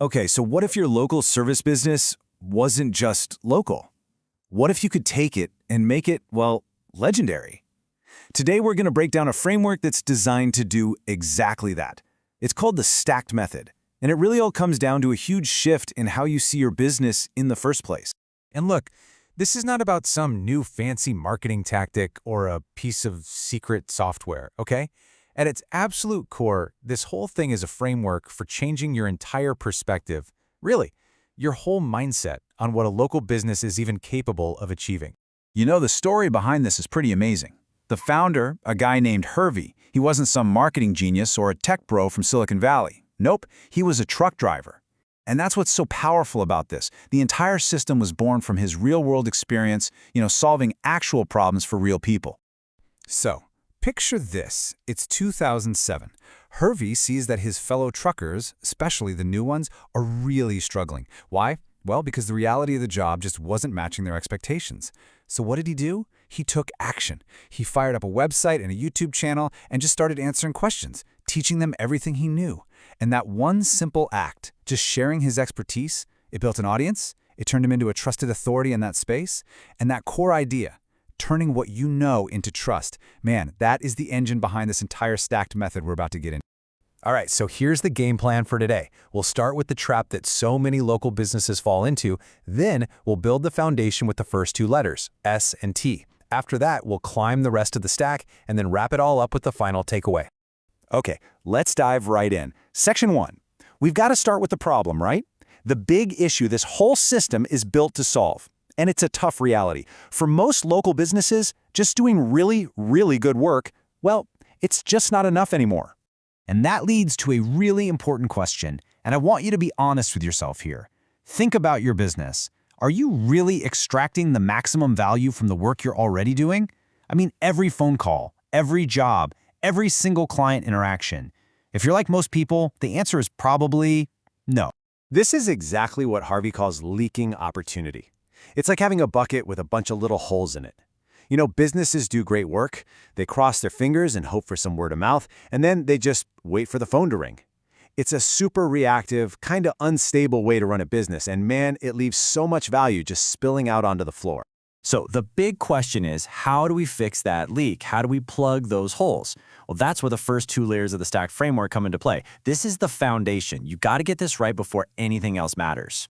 Okay, so what if your local service business wasn't just local? What if you could take it and make it, well, legendary? Today we're going to break down a framework that's designed to do exactly that. It's called the stacked method, and it really all comes down to a huge shift in how you see your business in the first place. And look, this is not about some new fancy marketing tactic or a piece of secret software, okay? At its absolute core, this whole thing is a framework for changing your entire perspective, really, your whole mindset on what a local business is even capable of achieving. You know, the story behind this is pretty amazing. The founder, a guy named Hervey, he wasn't some marketing genius or a tech bro from Silicon Valley. Nope, he was a truck driver. And that's what's so powerful about this. The entire system was born from his real-world experience, solving actual problems for real people. So, picture this. It's 2007. Hervey sees that his fellow truckers, especially the new ones, are really struggling. Why? Well, because the reality of the job just wasn't matching their expectations. So what did he do? He took action. He fired up a website and a YouTube channel and just started answering questions, teaching them everything he knew. And that one simple act, just sharing his expertise, it built an audience, it turned him into a trusted authority in that space, and that core idea, turning what you know into trust. Man, that is the engine behind this entire stacked method we're about to get into. All right, so here's the game plan for today. We'll start with the trap that so many local businesses fall into. Then we'll build the foundation with the first two letters, S and T. After that, we'll climb the rest of the stack and then wrap it all up with the final takeaway. Okay, let's dive right in. Section 1. We've got to start with the problem, right? The big issue this whole system is built to solve. And it's a tough reality. For most local businesses, just doing really, really good work, well, it's just not enough anymore. And that leads to a really important question, and I want you to be honest with yourself here. Think about your business. Are you really extracting the maximum value from the work you're already doing? I mean, every phone call, every job, every single client interaction. If you're like most people, the answer is probably no. This is exactly what Harvey calls leaking opportunity. It's like having a bucket with a bunch of little holes in it. You know, businesses do great work. They cross their fingers and hope for some word of mouth, and then they just wait for the phone to ring. It's a super reactive, kind of unstable way to run a business, and man, it leaves so much value just spilling out onto the floor. So the big question is, how do we fix that leak? How do we plug those holes? Well, that's where the first two layers of the stack framework come into play. This is the foundation. You got to get this right before anything else matters.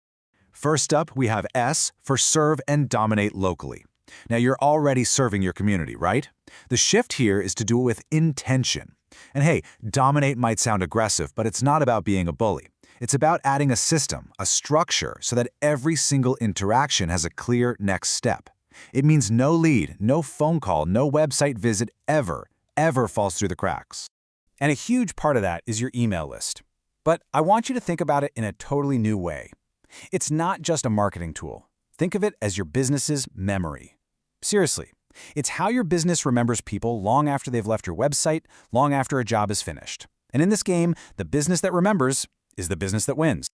First up, we have S for serve and dominate locally. Now, you're already serving your community, right? The shift here is to do it with intention. And hey, dominate might sound aggressive, but it's not about being a bully. It's about adding a system, a structure, so that every single interaction has a clear next step. It means no lead, no phone call, no website visit ever falls through the cracks. And a huge part of that is your email list. But I want you to think about it in a totally new way. It's not just a marketing tool. Think of it as your business's memory. Seriously, it's how your business remembers people long after they've left your website, long after a job is finished. And in this game, the business that remembers is the business that wins.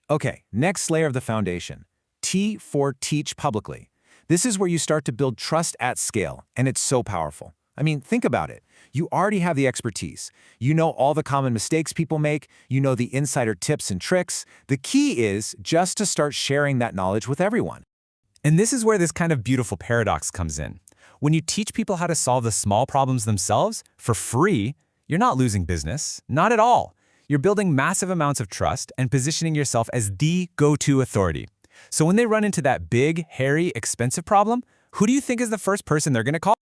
Okay, next layer of the foundation. T for teach publicly. This is where you start to build trust at scale, and it's so powerful. I mean, think about it. You already have the expertise. You know all the common mistakes people make. You know the insider tips and tricks. The key is just to start sharing that knowledge with everyone. And this is where this kind of beautiful paradox comes in. When you teach people how to solve the small problems themselves for free, you're not losing business, not at all. You're building massive amounts of trust and positioning yourself as the go-to authority. So when they run into that big, hairy, expensive problem, who do you think is the first person they're going to call?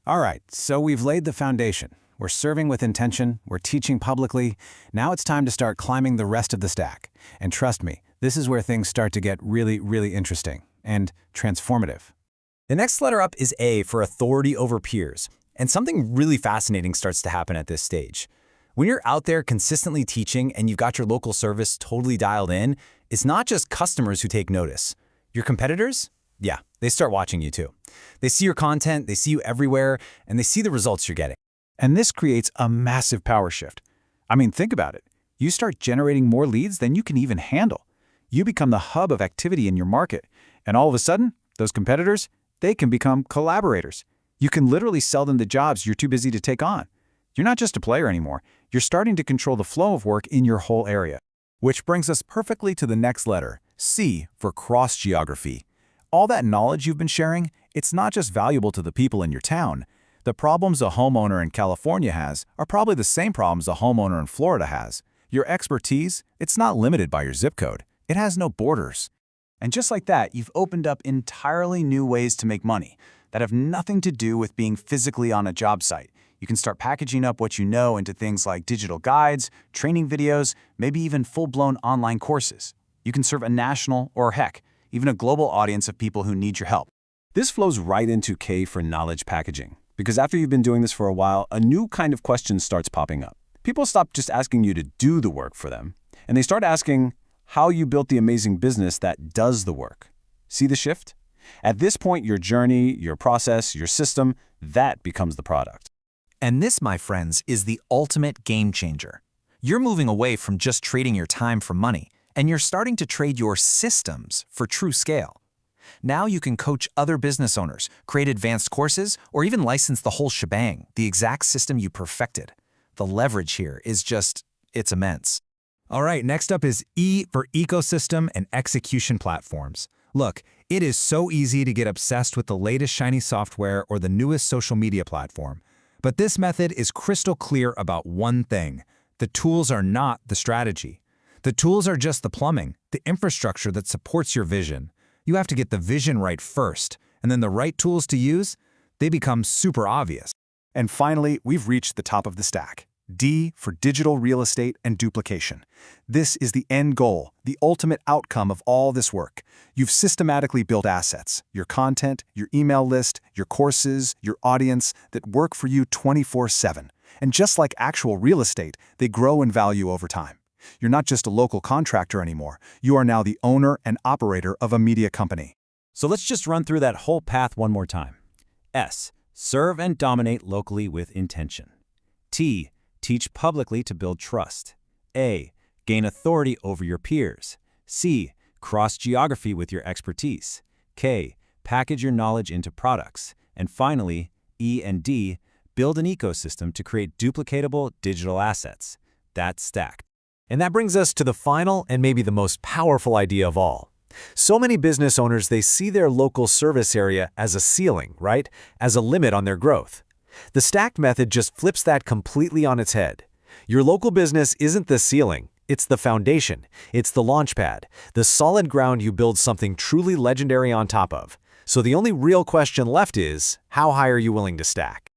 All right, so we've laid the foundation. We're serving with intention, we're teaching publicly. Now it's time to start climbing the rest of the stack. And trust me, this is where things start to get really, really interesting and transformative. The next letter up is A for authority over peers. And something really fascinating starts to happen at this stage. When you're out there consistently teaching and you've got your local service totally dialed in, it's not just customers who take notice. Your competitors? Yeah, they start watching you too. They see your content, they see you everywhere, and they see the results you're getting. And this creates a massive power shift. I mean, think about it. You start generating more leads than you can even handle. You become the hub of activity in your market. And all of a sudden, those competitors, they can become collaborators. You can literally sell them the jobs you're too busy to take on. You're not just a player anymore. You're starting to control the flow of work in your whole area. Which brings us perfectly to the next letter, C for cross-geography. All that knowledge you've been sharing, it's not just valuable to the people in your town. The problems a homeowner in California has are probably the same problems a homeowner in Florida has. Your expertise, it's not limited by your zip code. It has no borders. And just like that, you've opened up entirely new ways to make money that have nothing to do with being physically on a job site. You can start packaging up what you know into things like digital guides, training videos, maybe even full-blown online courses. You can serve a national, or heck, even a global audience of people who need your help. This flows right into K for knowledge packaging, because after you've been doing this for a while, a new kind of question starts popping up. People stop just asking you to do the work for them, and they start asking how you built the amazing business that does the work. See the shift? At this point, your journey, your process, your system, that becomes the product. And this, my friends, is the ultimate game changer. You're moving away from just trading your time for money, and you're starting to trade your systems for true scale. Now you can coach other business owners, create advanced courses, or even license the whole shebang, the exact system you perfected. The leverage here is it's immense. All right, next up is E for ecosystem and execution platforms. Look, it is so easy to get obsessed with the latest shiny software or the newest social media platform. But this method is crystal clear about one thing. The tools are not the strategy. The tools are just the plumbing, the infrastructure that supports your vision. You have to get the vision right first, and then the right tools to use, they become super obvious. And finally, we've reached the top of the stack. D for digital real estate and duplication. This is the end goal, the ultimate outcome of all this work. You've systematically built assets, your content, your email list, your courses, your audience that work for you 24/7. And just like actual real estate, they grow in value over time. You're not just a local contractor anymore. You are now the owner and operator of a media company. So let's just run through that whole path one more time. S, serve and dominate locally with intention. T, teach publicly to build trust. A, gain authority over your peers. C, cross geography with your expertise. K, package your knowledge into products. And finally, E and D, build an ecosystem to create duplicatable digital assets. That's stacked. And that brings us to the final and maybe the most powerful idea of all. So many business owners, they see their local service area as a ceiling, right? As a limit on their growth. The stacked method just flips that completely on its head. Your local business isn't the ceiling, it's the foundation, it's the launchpad, the solid ground you build something truly legendary on top of. So the only real question left is, how high are you willing to stack?